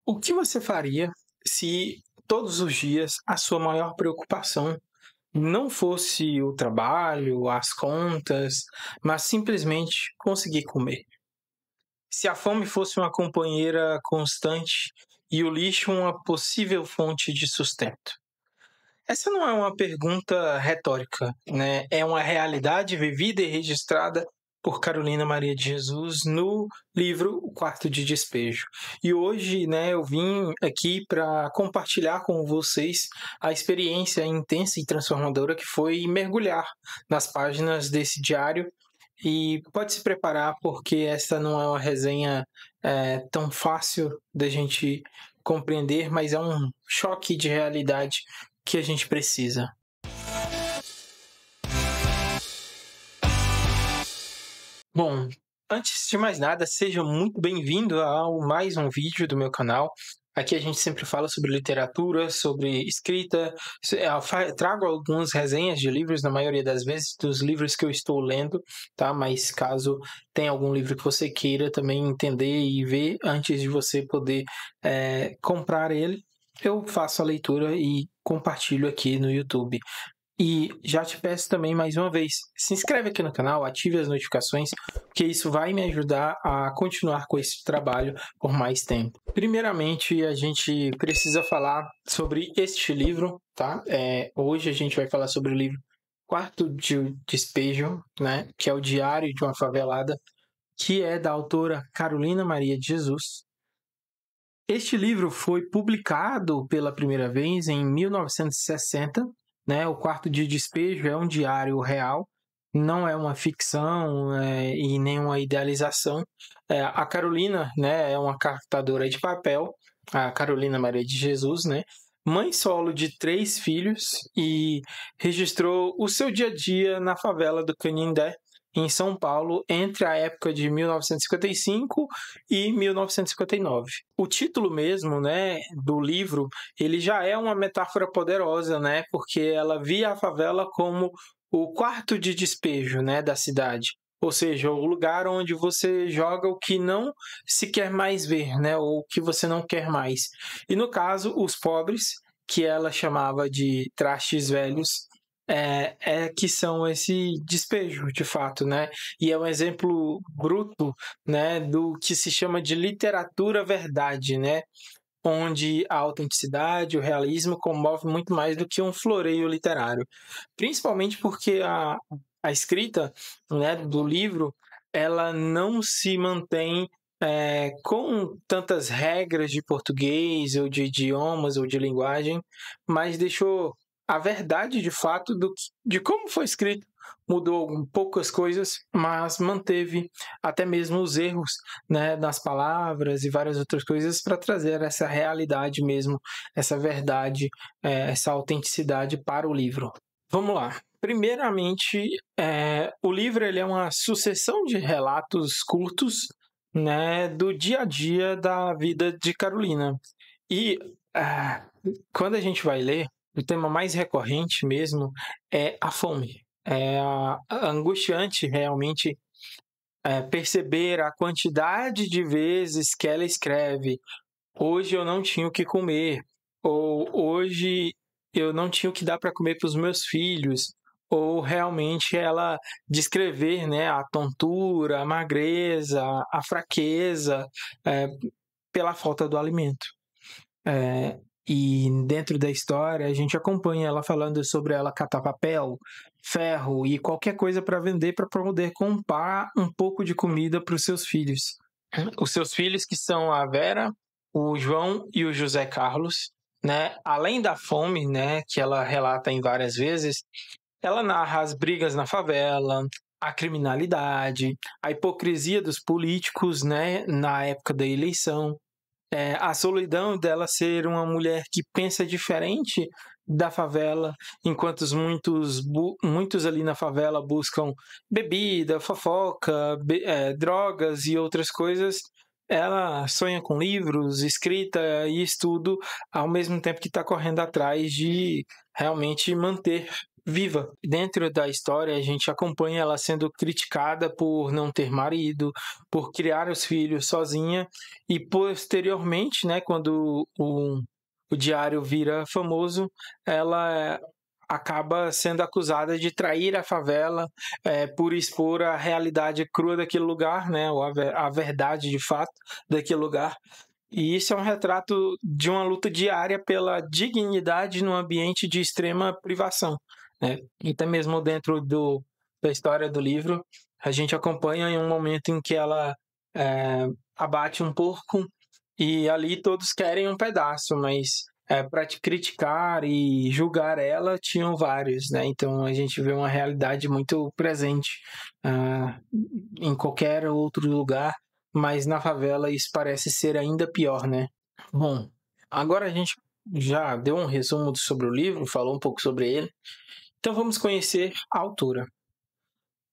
O que você faria se todos os dias a sua maior preocupação não fosse o trabalho, as contas, mas simplesmente conseguir comer? Se a fome fosse uma companheira constante e o lixo uma possível fonte de sustento? Essa não é uma pergunta retórica, né? É uma realidade vivida e registrada por Carolina Maria de Jesus no livro O Quarto de Despejo. E hoje, né, eu vim aqui para compartilhar com vocês a experiência intensa e transformadora que foi mergulhar nas páginas desse diário. E pode se preparar, porque essa não é uma resenha tão fácil da gente compreender, mas é um choque de realidade que a gente precisa. Bom, antes de mais nada, seja muito bem-vindo a mais um vídeo do meu canal. Aqui a gente sempre fala sobre literatura, sobre escrita, trago algumas resenhas de livros, na maioria das vezes, dos livros que eu estou lendo, tá? Mas caso tenha algum livro que você queira também entender e ver antes de você poder comprar ele, eu faço a leitura e compartilho aqui no YouTube. E já te peço também mais uma vez, se inscreve aqui no canal, ative as notificações, porque isso vai me ajudar a continuar com esse trabalho por mais tempo. Primeiramente, a gente precisa falar sobre este livro, tá? Hoje a gente vai falar sobre o livro Quarto de Despejo, né? Que é o Diário de uma Favelada, que é da autora Carolina Maria de Jesus. Este livro foi publicado pela primeira vez em 1960, né? O Quarto de Despejo é um diário real, não é uma ficção e nem uma idealização. A Carolina, né, é uma catadora de papel, a Carolina Maria de Jesus, né? Mãe solo de 3 filhos, e registrou o seu dia a dia na favela do Canindé, em São Paulo, entre a época de 1955 e 1959. O título mesmo, né, do livro, ele já é uma metáfora poderosa, né, porque ela via a favela como o quarto de despejo, né, da cidade. Ou seja, o lugar onde você joga o que não se quer mais ver, né, ou o que você não quer mais. E no caso, os pobres, que ela chamava de trastes velhos, que são esse despejo, de fato, né? E é um exemplo bruto, né, do que se chama de literatura verdade, né? Onde a autenticidade, o realismo comove muito mais do que um floreio literário. Principalmente porque a escrita, né, do livro, ela não se mantém com tantas regras de português ou de idiomas ou de linguagem, mas deixou a verdade de fato de como foi escrito. Mudou poucas coisas, mas manteve até mesmo os erros, né, nas palavras e várias outras coisas para trazer essa realidade mesmo, essa verdade, essa autenticidade para o livro. Vamos lá. Primeiramente, o livro ele é uma sucessão de relatos curtos, né, do dia a dia da vida de Carolina. E quando a gente vai ler, o tema mais recorrente mesmo é a fome. É angustiante realmente perceber a quantidade de vezes que ela escreve: hoje eu não tinha o que comer, ou hoje eu não tinha o que dar para comer para os meus filhos, ou realmente ela descrever, né, a tontura, a magreza, a fraqueza pela falta do alimento. E dentro da história a gente acompanha ela falando sobre ela catar papel, ferro e qualquer coisa para vender para poder comprar um pouco de comida para os seus filhos. Os seus filhos, que são a Vera, o João e o José Carlos, né? Além da fome, né, que ela relata em várias vezes, ela narra as brigas na favela, a criminalidade, a hipocrisia dos políticos, né, na época da eleição, a solidão dela ser uma mulher que pensa diferente da favela, enquanto muitos ali na favela buscam bebida, fofoca, drogas e outras coisas. Ela sonha com livros, escrita e estudo, ao mesmo tempo que está correndo atrás de realmente manter viva. Dentro da história, a gente acompanha ela sendo criticada por não ter marido, por criar os filhos sozinha, e posteriormente, né, quando o diário vira famoso, ela acaba sendo acusada de trair a favela, por expor a realidade crua daquele lugar, né, ou a verdade de fato daquele lugar. E isso é um retrato de uma luta diária pela dignidade num ambiente de extrema privação, né? E até mesmo dentro da história do livro, a gente acompanha em um momento em que ela abate um porco e ali todos querem um pedaço, mas para te criticar e julgar ela tinham vários, né? Então a gente vê uma realidade muito presente em qualquer outro lugar, mas na favela isso parece ser ainda pior, né? Bom, agora a gente já deu um resumo sobre o livro, falou um pouco sobre ele, então vamos conhecer a autora.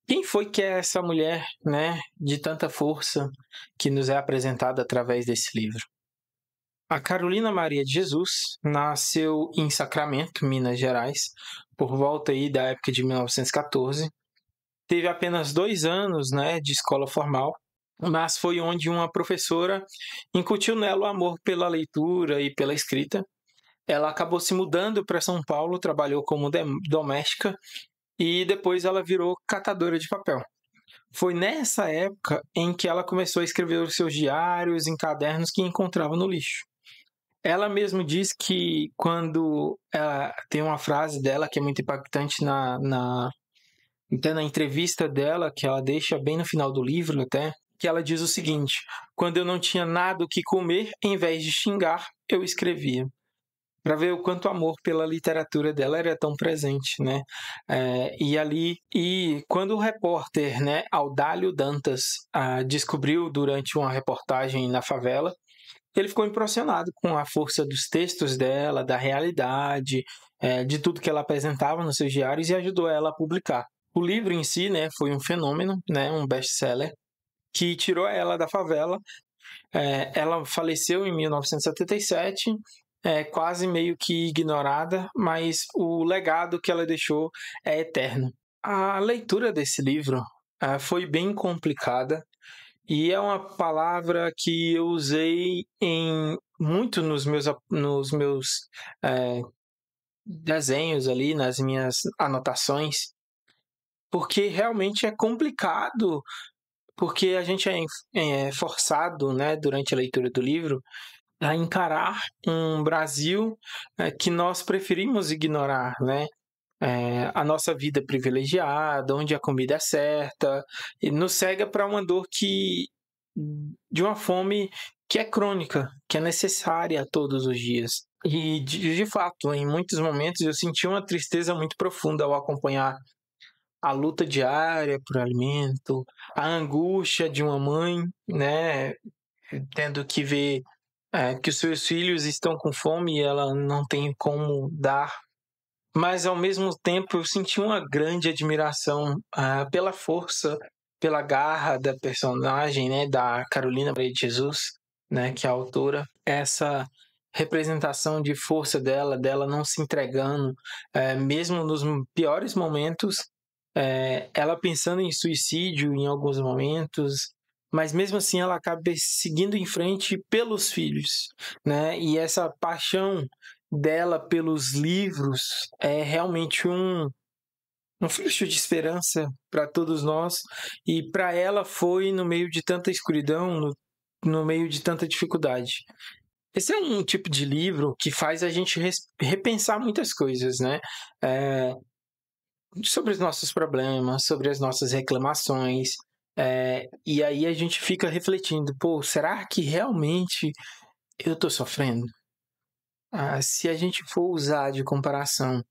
Quem foi que é essa mulher, né, de tanta força que nos é apresentada através desse livro? A Carolina Maria de Jesus nasceu em Sacramento, Minas Gerais, por volta aí da época de 1914. Teve apenas 2 anos, né, de escola formal, mas foi onde uma professora incutiu nela o amor pela leitura e pela escrita. Ela acabou se mudando para São Paulo, trabalhou como doméstica e depois ela virou catadora de papel. Foi nessa época em que ela começou a escrever os seus diários em cadernos que encontrava no lixo. Ela mesma diz que quando ela tem uma frase dela que é muito impactante até na entrevista dela, que ela deixa bem no final do livro até, que ela diz o seguinte: quando eu não tinha nada o que comer, em vez de xingar, eu escrevia. Para ver o quanto o amor pela literatura dela era tão presente, né? E quando o repórter, né, Audálio Dantas, descobriu durante uma reportagem na favela, ele ficou impressionado com a força dos textos dela, da realidade, de tudo que ela apresentava nos seus diários e ajudou ela a publicar. O livro em si, né, foi um fenômeno, né, um best-seller, que tirou ela da favela. Ela faleceu em 1977, quase meio que ignorada, mas o legado que ela deixou é eterno. A leitura desse livro foi bem complicada, e é uma palavra que eu usei muito nos meus desenhos ali, nas minhas anotações, porque realmente é complicado, porque a gente é forçado, né, durante a leitura do livro, a encarar um Brasil que nós preferimos ignorar, né? A nossa vida privilegiada, onde a comida é certa, e nos cega para uma dor de uma fome que é crônica, que é necessária todos os dias. E, de fato, em muitos momentos eu senti uma tristeza muito profunda ao acompanhar a luta diária por alimento, a angústia de uma mãe, né, tendo que ver que os seus filhos estão com fome e ela não tem como dar. Mas, ao mesmo tempo, eu senti uma grande admiração pela força, pela garra da personagem, né, da Carolina Maria de Jesus, né, que é a autora. Essa representação de força dela não se entregando, mesmo nos piores momentos, ela pensando em suicídio em alguns momentos, mas mesmo assim ela acaba seguindo em frente pelos filhos, né? E essa paixão dela pelos livros é realmente um fluxo de esperança para todos nós, e para ela foi no meio de tanta escuridão, no meio de tanta dificuldade. Esse é um tipo de livro que faz a gente repensar muitas coisas, né? Sobre os nossos problemas, sobre as nossas reclamações, e aí a gente fica refletindo, pô, será que realmente eu estou sofrendo? Se a gente for usar de comparação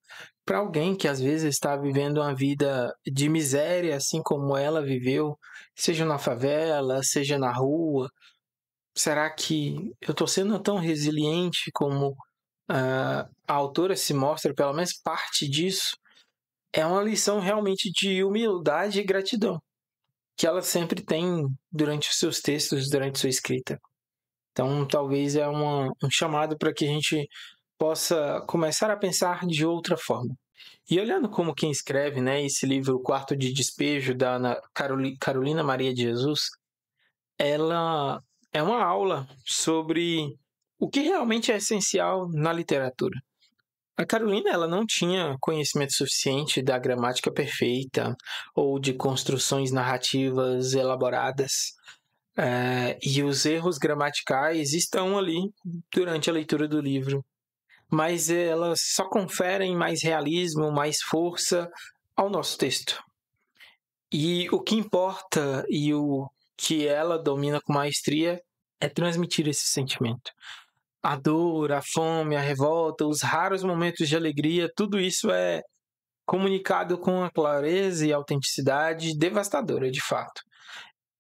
para alguém que às vezes está vivendo uma vida de miséria, assim como ela viveu, seja na favela, seja na rua, será que eu estou sendo tão resiliente como a autora se mostra, pelo menos parte disso? É uma lição realmente de humildade e gratidão, que ela sempre tem durante os seus textos, durante sua escrita. Então, talvez um chamado para que a gente possa começar a pensar de outra forma. E olhando como quem escreve, né, esse livro, O Quarto de Despejo, da Carolina Maria de Jesus, ela é uma aula sobre o que realmente é essencial na literatura. A Carolina, ela não tinha conhecimento suficiente da gramática perfeita ou de construções narrativas elaboradas. E os erros gramaticais estão ali durante a leitura do livro, mas elas só conferem mais realismo, mais força ao nosso texto. E o que importa e o que ela domina com maestria é transmitir esse sentimento. A dor, a fome, a revolta, os raros momentos de alegria, tudo isso é comunicado com uma clareza e autenticidade devastadora, de fato.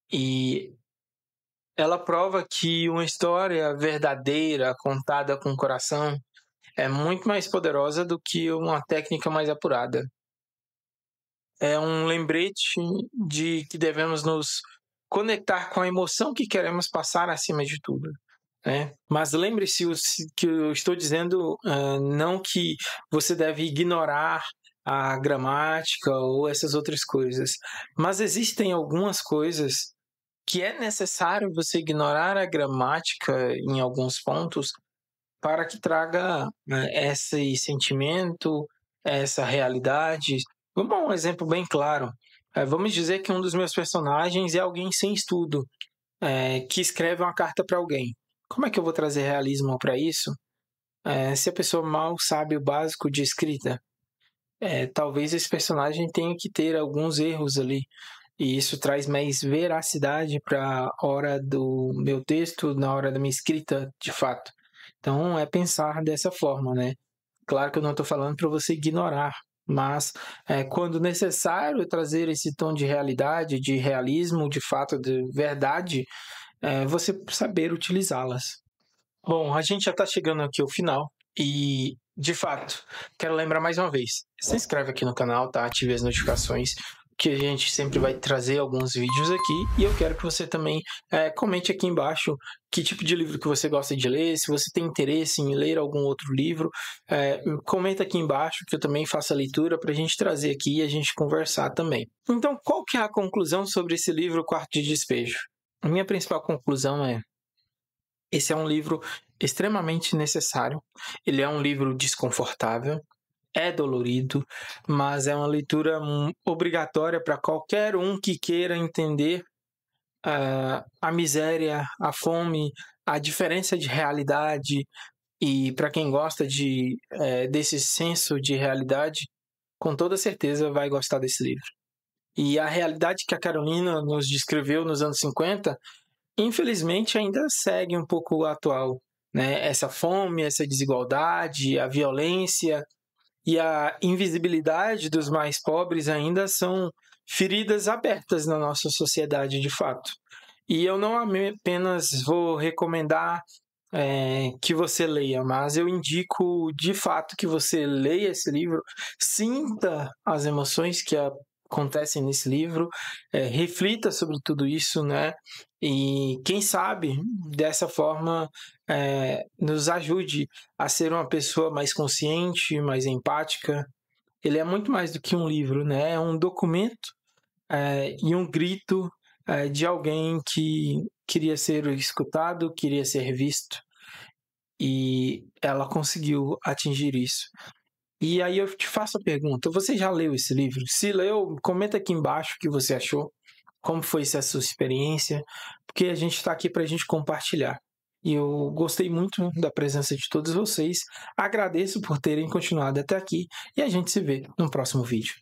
E ela prova que uma história verdadeira, contada com coração, é muito mais poderosa do que uma técnica mais apurada. É um lembrete de que devemos nos conectar com a emoção que queremos passar acima de tudo. Mas lembre-se que eu estou dizendo não que você deve ignorar a gramática ou essas outras coisas, mas existem algumas coisas que é necessário você ignorar a gramática em alguns pontos para que traga esse sentimento, essa realidade. Vamos dar um exemplo bem claro. Vamos dizer que um dos meus personagens é alguém sem estudo, que escreve uma carta para alguém. Como é que eu vou trazer realismo para isso? Se a pessoa mal sabe o básico de escrita, talvez esse personagem tenha que ter alguns erros ali. E isso traz mais veracidade para a hora do meu texto, na hora da minha escrita, de fato. Então, é pensar dessa forma, né? Claro que eu não estou falando para você ignorar, mas quando necessário trazer esse tom de realidade, de realismo, de fato, de verdade, você saber utilizá-las. Bom, a gente já está chegando aqui ao final e, de fato, quero lembrar mais uma vez, se inscreve aqui no canal, tá? Ative as notificações, que a gente sempre vai trazer alguns vídeos aqui, e eu quero que você também comente aqui embaixo que tipo de livro que você gosta de ler, se você tem interesse em ler algum outro livro, comenta aqui embaixo que eu também faço a leitura para a gente trazer aqui e a gente conversar também. Então, qual que é a conclusão sobre esse livro, O Quarto de Despejo? A minha principal conclusão é: esse é um livro extremamente necessário, ele é um livro desconfortável, é dolorido, mas é uma leitura obrigatória para qualquer um que queira entender a miséria, a fome, a diferença de realidade, e para quem gosta desse senso de realidade, com toda certeza vai gostar desse livro. E a realidade que a Carolina nos descreveu nos anos 50, infelizmente ainda segue um pouco atual, né? Essa fome, essa desigualdade, a violência e a invisibilidade dos mais pobres ainda são feridas abertas na nossa sociedade, de fato. E eu não apenas vou recomendar que você leia, mas eu indico de fato que você leia esse livro, sinta as emoções que acontecem nesse livro, reflita sobre tudo isso, né? E quem sabe dessa forma nos ajude a ser uma pessoa mais consciente, mais empática. Ele é muito mais do que um livro, né? É um documento e um grito de alguém que queria ser escutado, queria ser visto, e ela conseguiu atingir isso. E aí eu te faço a pergunta: você já leu esse livro? Se leu, comenta aqui embaixo o que você achou, como foi essa sua experiência, porque a gente está aqui para a gente compartilhar. E eu gostei muito da presença de todos vocês, agradeço por terem continuado até aqui, e a gente se vê no próximo vídeo.